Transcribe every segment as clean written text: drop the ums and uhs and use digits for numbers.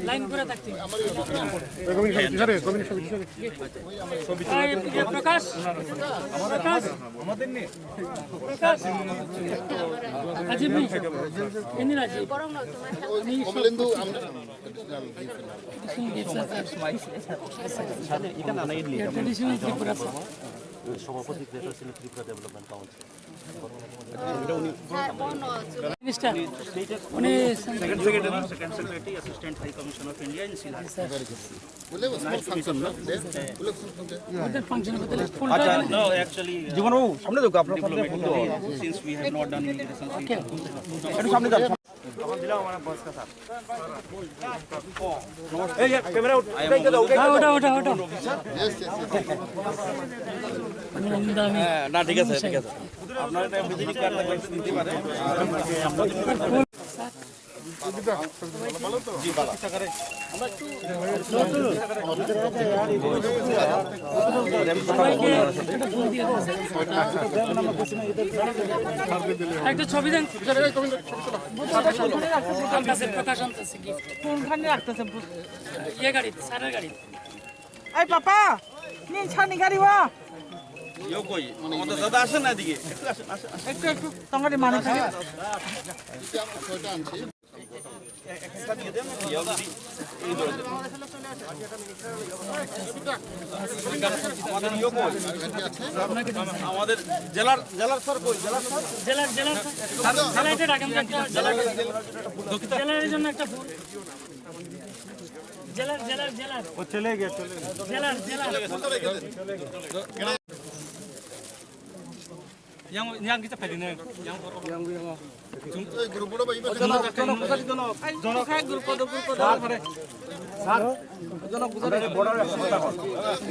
Line করে থাকতে প্রকাশ আমাদের নেই প্রকাশ আজিব নেই এমনি রাজি কমলেন্দু সভাপতি greater Tripura development council second secretary assistant high commission of India in Sri Lanka no actually Jibon babu সামনে দেখো আপনার সামনে photo since we have not done immigration একটু সামনে যান আমার দিলাম আমার বস का साथ এই ক্যামেরা ওটা না ঠিক আছে আপনারা এটা ভিজিট কার্ড লাগবে নিতে পারেন ভালো তো জি ভালো করে আমরা একটু একটা ছবি দেন প্রকাশ আনতেছে গিফট কোনখানে রাখতেছে ইয়ে গাড়ি সারের গাড়ি এই পাপা নিন ছানি গাড়ি ওয়া ইয়ো কই আমাদের দাদা আসেন না এদিকে একটু তোমাদের মানে থাকে একটা দিয়ে দেন ইয়ো যদি এই ধরে আমাদের ইয়ো কই আমাদের জেলার স্যার কই জেলার এটা রাখেন জেলার জন্য একটা ফুল জেলার ও চলে গিয়ে জেলার yang kita pedine yang group বড় ভাই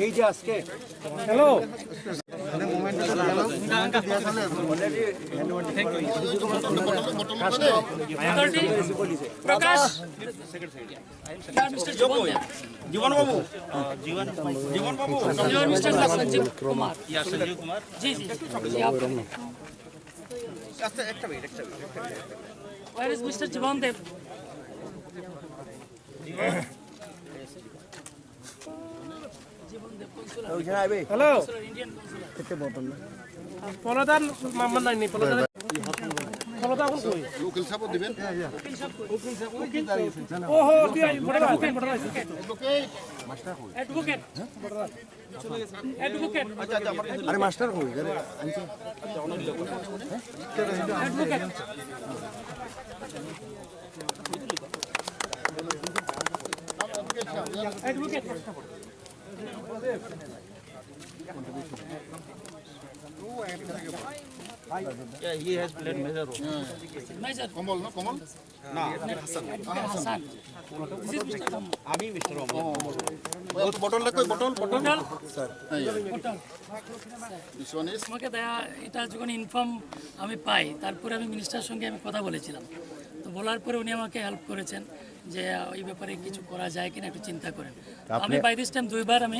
এই যে আজকে hello Prakash Jivan babu mister Sanjeev Kumar Sanjeev Kumar ji Where is Mr. Jivan Dev? Hello পলাদার মাম্মা নাই পলাদার পলাদা এখন কই উকিল সাহেব দিবেন ওহো বড় Advocate. Advocate. আরে মাস্টার কই Advocate. Advocate. Yeah, he has played major role. Major. Kamal, no? Kamal? No, Hassan. This is Mr. Kamal. আমি মিস্টার বটল কই bottle sir bottle this one is আমাকে দেয়া এটা যখন ইনফর্ম আমি পাই তারপরে আমি মিনিস্টারের সঙ্গে আমি কথা বলেছিলাম তো বলার পরে উনি আমাকে হেল্প করেছেন যে এই ব্যাপারে কিছু করা যায় কিনা একটু চিন্তা করেন আমি বাই দিস টাইম দুইবার আমি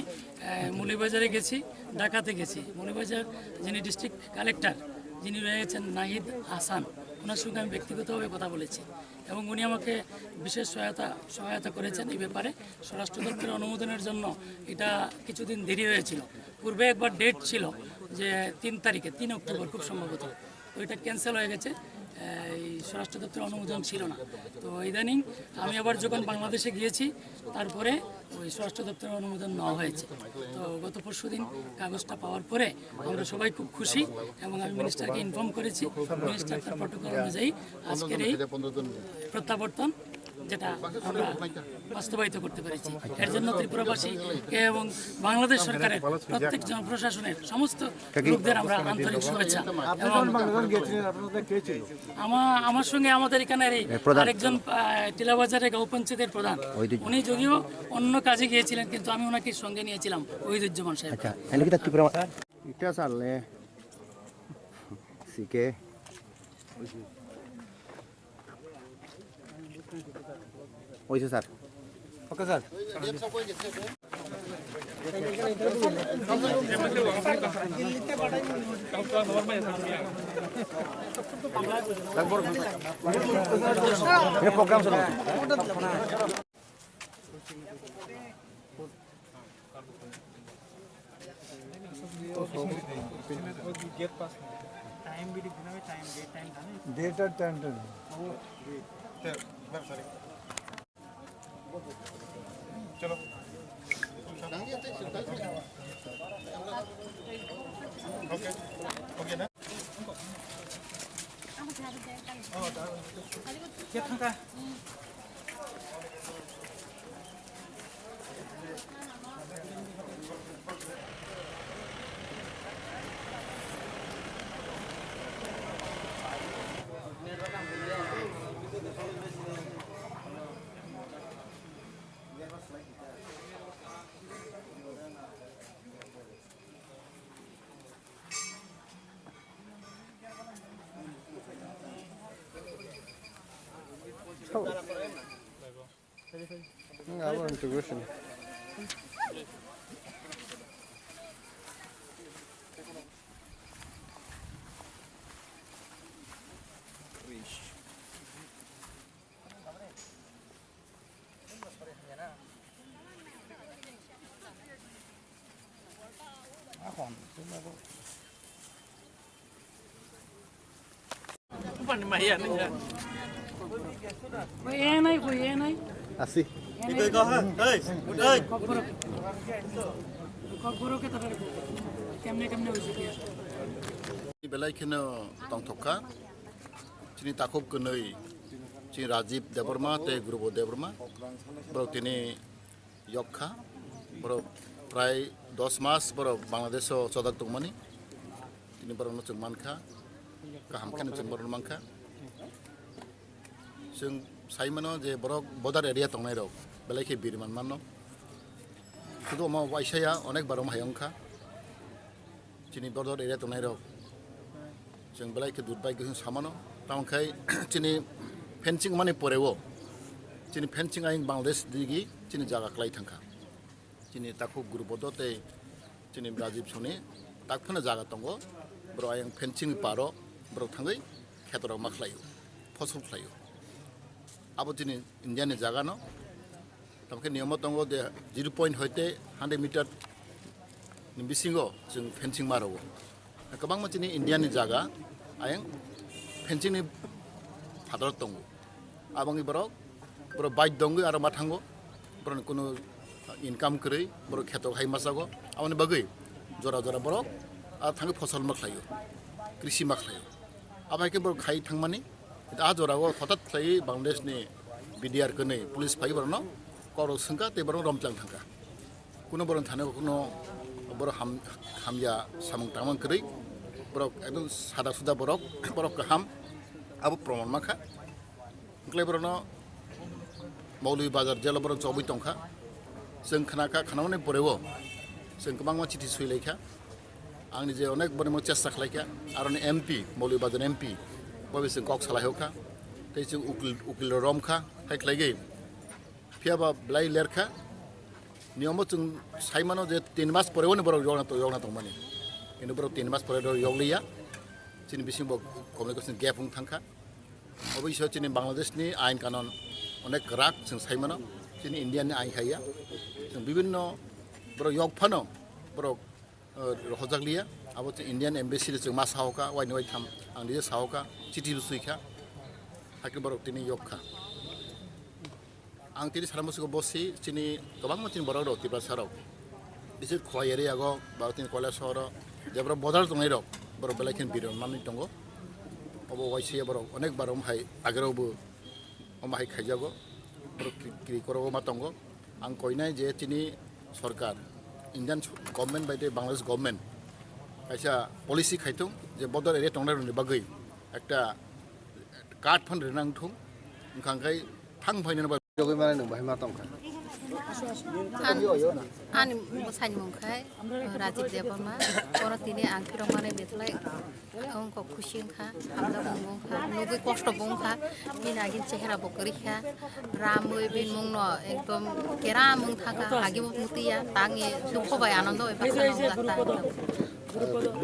মৌলভীবাজারে গেছি ঢাকাতে গেছি মৌলভীবাজার যিনি ডিস্ট্রিক্ট কালেক্টর যিনি রয়েছেন নাহিদ হাসান ওনার সঙ্গে আমি ব্যক্তিগতভাবে কথা বলেছি এবং উনি আমাকে বিশেষ সহায়তা করেছেন এই ব্যাপারে স্বরাষ্ট্র দপ্তরের অনুমোদনের জন্য এটা কিছুদিন দেরি হয়েছিল পূর্বে একবার ডেট ছিল যে 3 অক্টোবর খুব সম্ভবত তো এটা ক্যান্সেল হয়ে গেছে এই স্বরাষ্ট্র দপ্তরের অনুমোদন ছিল না তো ইদানিং আমি আবার যখন বাংলাদেশে গিয়েছি তারপরে ওই স্বরাষ্ট্র দপ্তরের অনুমোদন নেওয়া হয়েছে তো গত পরশুদিন কাগজটা পাওয়ার পরে আমরা সবাই খুব খুশি এবং আমি মিনিস্টারকে ইনফর্ম করেছি মিনিস্টার তার প্রটোকল অনুযায়ী আজকের এই প্রত্যাবর্তন যেটা আমরা বাস্তবায়িত করতে পেরেছি এর জন্য ত্রিপুরাবাসীকে এবং বাংলাদেশ সরকারের প্রত্যেক জনপ্রশাসনের সমস্ত লোকদের আমরা আন্তরিক শুভেচ্ছা এবং আমার সঙ্গে আমাদের এখানের আরেকজন টিলাবাজারের গাঁও পঞ্চায়েতের প্রধান উনি যদিও অন্য কাজে গিয়েছিলেন কিন্তু আমি ওনাকে সঙ্গে নিয়েছিলাম ওহিদুজ্জামান সাহেব ওইছে sir okay sir program sudah. Date at 10. Our integration. Bukan di Mahian aja. কই নাই Asi. ককবরকে তাদের কেমনে কেমনে হইছে কি बेलायखौनो दंथ'खा चिनि ताखब गनै चिनि राजीव देवर्मा ते गुरुब देवर्मा बरक तिनि यक्खा बरक प्राय 10 मास बरक बांलादेश सदक दंमानि तिनि बरकनो जों मानखा गाहामखानो जों बरक मानखा जों साइमनो जे बरक बर्डार एरिया दंनाय रक बेलायखे बिरमान माननो शुधु अमा वाइसाया अनेक बारम हायंखा चिनि बर्डार एरिया दंनाय रक जों बेलायखे दुधबाय गोहों सामानो तामखाय चिनि फेंसिंग माने परेवो चिनि फेंसिंग आइन बांलादेश दिगी चिनि जागा क्लाय थांखा चिनि ताखौ गुरुबदते चिनि राजीव सने ताकफोनो जागा दंगो ब्रो आयं फेंसिंग पारो ब्रो थांगै खेतराव माखलायो फसल खालायो आबो चिनि इन्डियानि जागा न तामखाय नियम दंगो दे 0 पॉइंट होते 100 मीटर बिसिंगो जों फेंसिंग मारवो गोबां मानसिनि इन्डियानि जागा आयं फेंसिंनि हादर दङ आबांनि बरक बर बाइक दङ आरो मा थांगो बर कुनु इनकाम करै बर खेतक हाय मासागो आवनि बागै जरा जरा बरक आ थांगो फसल माखलायो कृषि माखलायो आबायके बर खाय थांमानि आ जरागो हठात खाय बांलादेशनि बिडिआर कनै पुलिस फाय बरनो कर संका ते बर रमप्लां थांका कुनु बर थानो कुनु बर हामया सामं तामं करै बरक एकदम सादा सुदा बरक गाहाम आबो प्रमाण माखा ओंख्लाय बरनो मौलवी बाजार जेला बरक जबै दंखा जों खोनाखा खानावने परेवो जों गोबां मानसि थिसैलायखा आंनि जे अनेक बरनो चेष्टा खालायखा आरो एमपि मौलवी बाजार एमपि बबे जों कक सालायहोखा तै जों उकिल रमखा हायख्लायगै फियाबा ब्लाइ लेरखा नियम जों साइमानो जे 3 मास परेवो बरक यवना दंमानि किन्तु बरक 3 मास परे यवलिया चिनि बिसिं कमिउनिकेशन गैप थांखा अबयस्य चिनि बांलादेशनि आइन कानून अनेक राग जों साइमानो चिनि इन्डियानि आइन खाया जों विभिन्न बरक यगफानो बरक हजागलिया आबो इन्डियान एम्बेसि जों मा साहका वाइ नवाइ थाम आं निजे साहका चिठि सुइखा हाकि बरक तिनि यगखा आं तिनि सारामसुखौ बसि चिनि गोबां मानसिनि बरक रक तिब्रा साराव बिसोर खय एरियागो बा तिनि कलेज सहर जेब्रा बर्डार दंनाय रक बरक बेलायखिन बिरन मानि दंग अब वाइसिया बरक अनेक बारम हाय आगरावबो अमाहाय खायजागो बरक क्रिकरावबो मा दंग आं कयनाय जे तिनि सरकार इन्डियान गभर्नमेन्ट बायदि बांलादेश गभर्नमेन्ट खायसा पलिसि खायथं जे बर्डार एरिया दंनाय बागै একটা कार्ड फान रेनांथं ओंखांखाय थां फायनो Jogi mana nung bahay matong ka. Ani musani mungkai Rajiv Debama kono tini angki romane betlai ongko kushing kha amda mung kha nugi kosto bung kha binagin chehra bokri kha ramoi bin mung no ekdom kera mung thaka hagi mutiya tangi sukhobai anondo eba khanong lakta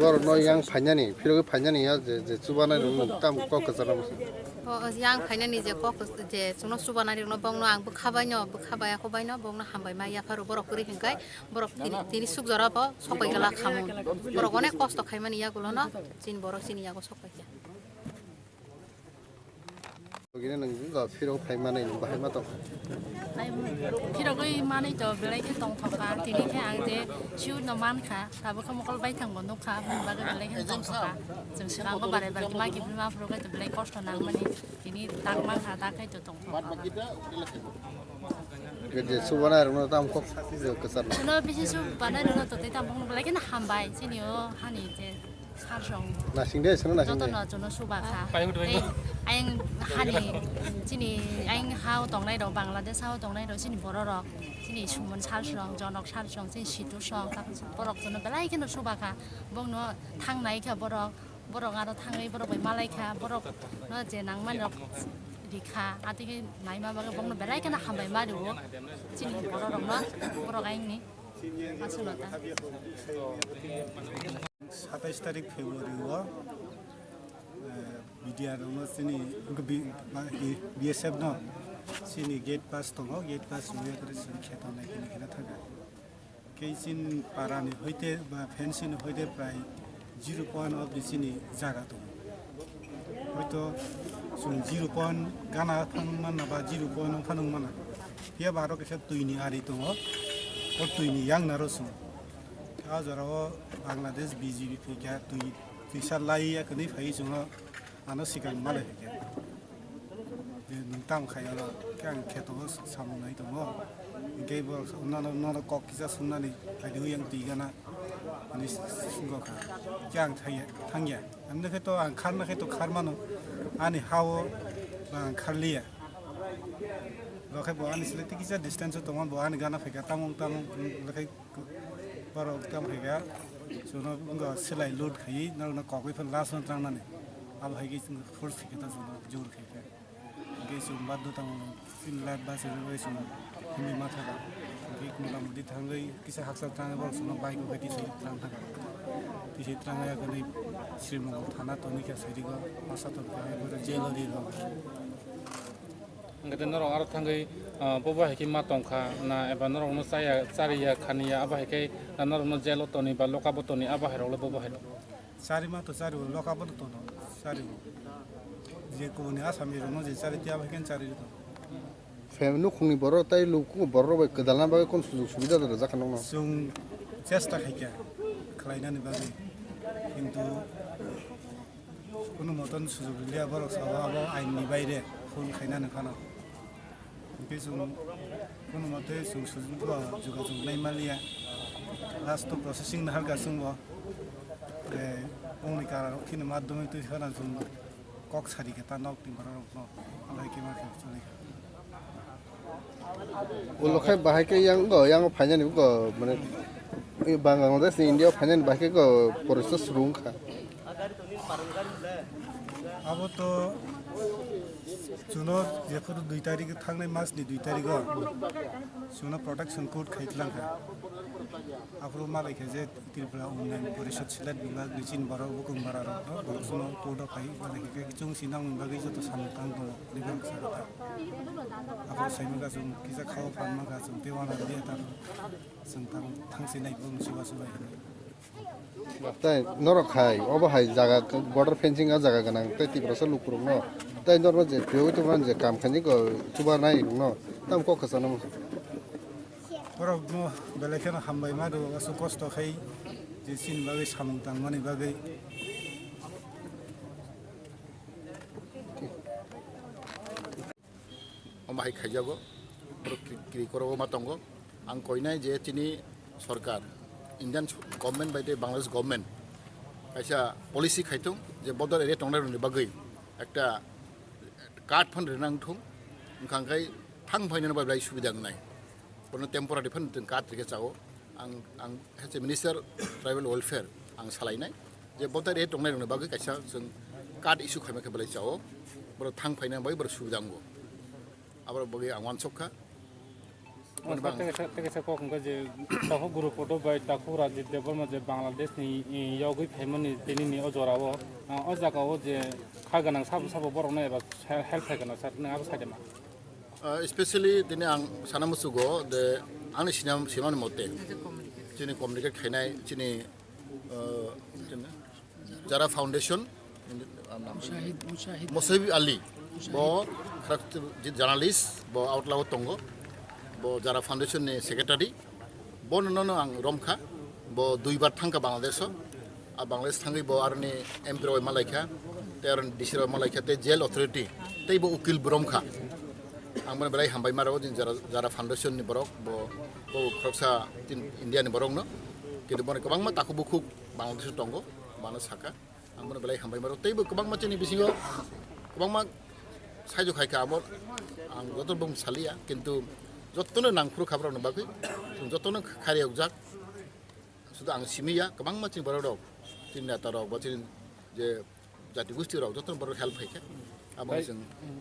bor no yang phanyani phiro ke phanyani ya je chubana no tam ko ka saram yang khainani je kok je suno subana ri no bong no ang bukhabai no bukhabaya khobai no bong no hambai ma ya faru borok kuri hingkai borok tini suk jara bo sokai gala khamun borok onek kosto khaimani ya gulo no chin borok sini ya go sokai ya gine nang ga phiro phaimani no bahai ma to Khi mani cho về lấy cái tông thọ phá thì đi cái ăn thế chiếu nó man khá ta bữa không có bay thằng bọn nó khá mình bắt cái lấy cái tông thọ phá chúng sẽ làm cái bài bài cái mai cái mà pro cái từ lấy cost năng mani thì đi tăng man khá ta cái từ tông thọ phá ge je subana no tam ko ka sar nó bây giờ bạn ấy nó tụi tao không lấy cái hàm bài chứ nhiều hani thế sao xong na sing de sino na sing de nó cho nó su bạc khá anh hani chứ nè anh hao tông này đầu bằng là để sao tông này đầu chứ nè bỏ rồi chứ nè chúng mình sao xong cho nó sao xong chứ xịt đủ xong ta bỏ rồi cho nó lấy cái nó su bạc khá bông nó thang này cả bỏ rồi ngã đó thang ấy bỏ rồi mà lấy khá bỏ rồi nó chỉ năng mà nó đi khá à thì cái này mà cái bông nó lấy cái nó hàm bài mà đủ chứ nè bỏ rồi nó bỏ rồi anh nè mà sao nó ta 27 तारिख फेब्रुअरीवा मिडियानो सिनी BSF no सिनी gate पास दङ gate पास हुए करे सिन खेतनाय केना थागा casein पारानि होइते बा फेन्सिन होइते प्राय 0.1 अफ दिसिनि जागा दङ हयतो जों 0.1 गाना फानमान बा 0.1 फानमान बे बारो के तुइनि आरि दङ ओ तुइनि yang नारसुं आजराव बांग्लादेश BJP फैगा तुइसा लाइया कनै फै जोङो आनो सिगां मालाय फैगा जे नोंताम खायाला गां खेतो सामनाय दङ गेबो उनानो कक किसा सुननानै फायदो yang तिगाना अनि सुंगखा गां थांया आमनोखैथ' आं खारनाखैथ' खारमानो आनि हावो बा खारलिया लखै बो आनि सिलेक्ट किसा डिस्टेन्स दङ बो आनि गाना फैगा तामं लखै बारो काम हैगा जोनो उंगा सिलाइ लोड खै नरना ककैफोर लासन ट्रांनानै अब हैगे फोर्स फिकेता जोनो जोर खैफे गे जों बादो तां फिन लाट बासे रे जों हिमि माथागा गे कुला मुदि थांगै किसा हाक्सा ट्रांगा बर जोनो बाइक बायदि सै ट्रां थागा तिसे ट्रांगा गनै श्रीमंगल थाना तनिका सैरिगो आसात गाय बर जेलरि र Ngati noro aro thangai boba heki ma tongkha na eba noro no saya chariya khaniya aba heki na noro no jelo toni ba loka botoni aba hero le boba hero सारी मा तो सारी लोका बन तो सारी जे को ने आसामी रो जे सारी त्या भकेन सारी तो फेमनु खुंनि बर ताइ लुकु बर बे कदालना बे कोन सुजुग सुबिदा दर जाखान न जों चेष्टा खायका खालायनानै बागै किन्तु কোনো মতন সুযোগ লিয়া बर सावा आइननि बायरे फुल खायनानै फानो बे जों কোনো মতে जों सुजुग जुगाजुग नायमालिया लास्ट प्रसेसिंग हारगासिनो कम्युनिकार किन माध्यमै तुइ खाना जों कक सारि के ता नक टिम बर न आलाय के मा चले उलखै बाहाय के yang फाइनानि गो माने बांग्लादेश इन्डिया फाइनानि बाहाय के प्रोसेस रुंखा अब तो जुनो जेफोर 2 तारिख थांनाय मासनि 2 तारिखआव जुनो प्रोटेक्शन कोड खायतलांखा आफरो मालायखे जे त्रिपुरा उन्नयन परिषद सिलेट बिभाग निचिन बारो बुकुम बारारो जुनो कोड खाय मालायखे जों सिनां बागै जत सामतां दङ लेबेल सारता आफरो साइमगा जों किजा खाव फानमागा जों देवाना दियाता जों थांसिनाय बुं सुबा सुबा ताइ नरक खाय अबहाय जागा बॉर्डर फेंसिंग आ जागा गनां ताइ तिब्रस लुकुरु न ताइ नरम जे बेउ तो मान जे काम खानि गो सुबा नाय न ताम को खसन बरक न बेलेखेन हामबाय मा दो असु कष्ट खाय जे सिन बागै सामतां माने बागै अमाय खायजागो क्रि करबो मातंगो आं कइनाय जे तिनि सरकार Indian government by the Bangladesh government kaisa policy khaitung je border area tongnai roni bagai ekta card fund renang thung khangkai thang phainani bai subida ngai बरनो टेम्परारि फन जों कार्ड रिके चाओ आं as a minister tribal welfare आं सालायनाय जे border area दंनाय दंनो बागै कायसा जों कार्ड इस्यु खालामनाय खेबलाय चाओ बर थां फायना बाय बर सुबिदांगो आबार बागै आं वानसखा तेगेसा कखंगा जे ताखौ ग्रुप फटो बाय ताखौ राजित देवबर्मा जे बांलादेश नि यावगै फायमनि तेनि अजराव अ जागाव जे खागोनां साबो साबो बरनो एबा हेल्प फायगोना सार नों आबो सायदमा स्पेशली दिनै आं साना मुसुगो दे आंनि सिमानि मते जोंनि कमिउनिकेट खायनाय जोंनि जारा फाउन्डेसन मुसाहिद आली बो जार्नालिस्ट बो आउटलाव दंगो बो जारा फाउन्डेसन नि सेक्रेटारि बो ननो आं रमखा बो दुइबार थांखा बांलादेश आ बांलादेश थांगै बो आरनि एमपि रय मालायखा तेर डिसि रय मालायखा ते जेल अथॉरिटी तेबो उकिल ब्रमखा आं माने बेलाय हामबाय माराव जों जारा फाउन्डेसन नि बरक बो खरसा इन्डिया नि बरक न किन्तु बने गोबां मा ताखौ बुखु बांलादेश दंगो मानो साका आं माने बेलाय हामबाय माराव तेबो गोबां मा जोंनि बिसिङाव गोबां मा सायज खायखा आं जत बुं सालिया किन्तु जतनो नांफ्रु खाब्राव नबाखै जों जतनो खारियाव जाक सुदा आं सिमिया गोबां मा जों बरक जोंनि नेताराव बा जों जे जाति गोष्ठीराव जतनो बरक हेल्प खायखा आबां जों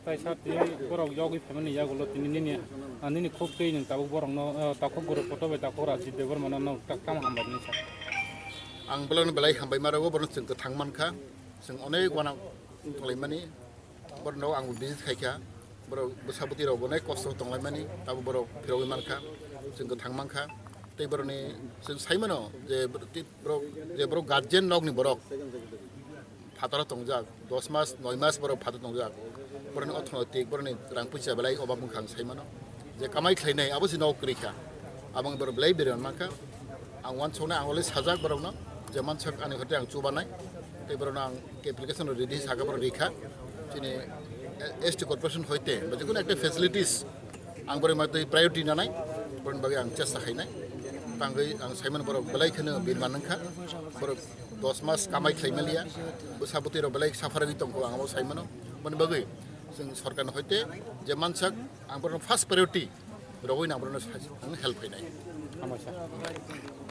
पैसा ती बरक यावगै फायमनि यागोलो तिनि नि खुब दै नों ताबो बरकनो ताखौ ग्रुप फटो बाय ताखौ राजित देवबर्मा ननो काम हामबाय नि सार आं बेलाय हामबाय माराव बरन जों थांमानखा जों अनेक वाना तलायमानि बरनाव आं बिजित खायखा बर बसाबति राव अनेक कष्ट तलायमानि ताबो बर फिरावै मानखा जों थांमानखा तै बरनि जों सायमनो जे बर गार्जियन नगनि बरक फातरा तंजाक 10 मास 9 मास बर फातरा तंजाक बरनि अर्थनैतिक बरनि रां पैसा बेलाय अबाब मुखां सायमनो जे कामाय खायनाय आबो जिनाव करिखा आबां बर बेलाय बेरन मानखा आं वान सौना आं अलि साजाक बरनो जे मानसक आनि हते आं चुबानाय तै बरनो आं एप्लिकेशन रेडी सागा बर रेखा जिनि एसटी कर्पोरेशन हयते जिकुनु একটা ফ্যাসিলিটিস आं बर माते प्रायोरिटी नानाय बरन बागै आं चेष्टा खायनाय तांगै आं सायमन बर बेलायखनो बिरमानखा बर 10 मास कामाय खायमालिया बसाबति राव बेलाय साफारानि तंखौ आं सायमनो मन बागै जों सरकार हयते जे मानसक आं बर फार्स्ट प्रायोरिटी रवै नांबरनो हेल्प खायनाय